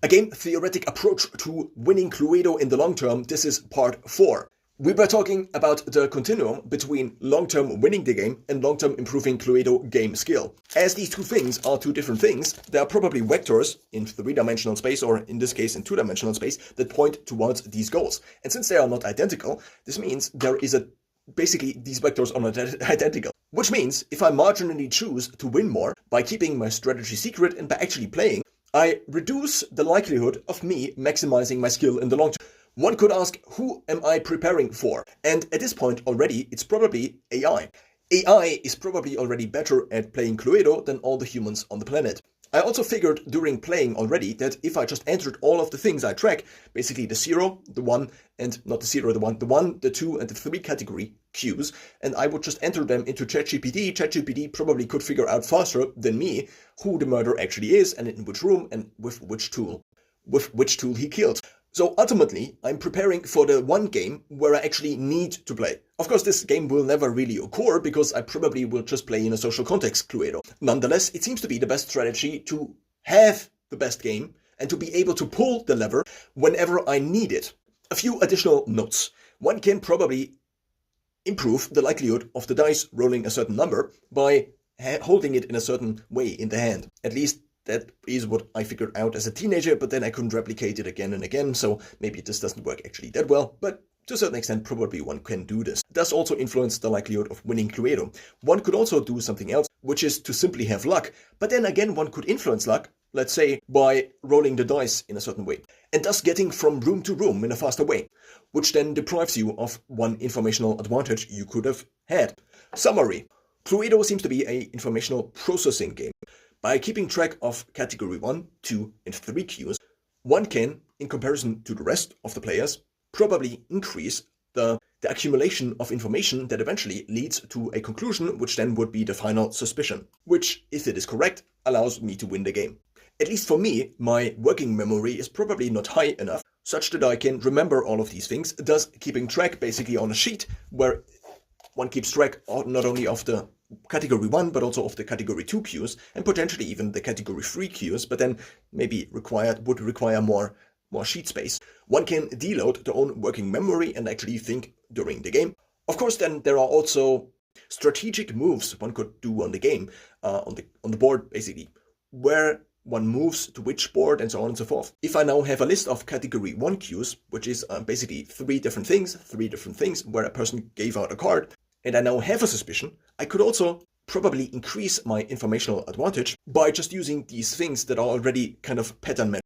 A game theoretic approach to winning Cluedo in the long term. This is part 4. We were talking about the continuum between long-term winning the game and long-term improving Cluedo game skill. As these two things are two different things, there are probably vectors in three-dimensional space, or in this case in two-dimensional space, that point towards these goals. And since they are not identical, this means there is basically these vectors are not identical. Which means if I marginally choose to win more by keeping my strategy secret and by actually playing, I reduce the likelihood of me maximizing my skill in the long term. One could ask, who am I preparing for? And at this point already, it's probably AI. AI is probably already better at playing Cluedo than all the humans on the planet. I also figured during playing already that if I just entered all of the things I track, basically the 0, the 1, and not the 0, the 1, the 2, and the 3 category cues, and I would just enter them into ChatGPT. ChatGPT probably could figure out faster than me who the murderer actually is, and in which room, and with which tool he killed. So ultimately, I'm preparing for the one game where I actually need to play. Of course, this game will never really occur because I probably will just play in a social context Cluedo. Nonetheless, it seems to be the best strategy to have the best game and to be able to pull the lever whenever I need it. A few additional notes. One can probably improve the likelihood of the dice rolling a certain number by holding it in a certain way in the hand. At least that is what I figured out as a teenager, but then I couldn't replicate it again and again, so maybe this doesn't work actually that well, but to a certain extent probably one can do this. It does also influence the likelihood of winning Cluedo. One could also do something else, which is to simply have luck, but then again one could influence luck, let's say by rolling the dice in a certain way, and thus getting from room to room in a faster way, which then deprives you of one informational advantage you could have had. Summary. Cluedo seems to be an informational processing game. By keeping track of category 1, 2, and 3 cues, one can, in comparison to the rest of the players, probably increase the accumulation of information that eventually leads to a conclusion, which then would be the final suspicion, which, if it is correct, allows me to win the game. At least for me, my working memory is probably not high enough, such that I can remember all of these things, thus keeping track basically on a sheet where one keeps track not only of the category 1, but also of the category 2 cues, and potentially even the category 3 cues, but then maybe would require more sheet space. One can deload their own working memory and actually think during the game. Of course, then there are also strategic moves one could do on the game, on the board basically, where one moves to which board and so on and so forth. If I now have a list of category 1 cues, which is basically 3 different things where a person gave out a card, and I now have a suspicion, I could also probably increase my informational advantage by just using these things that are already kind of pattern matched.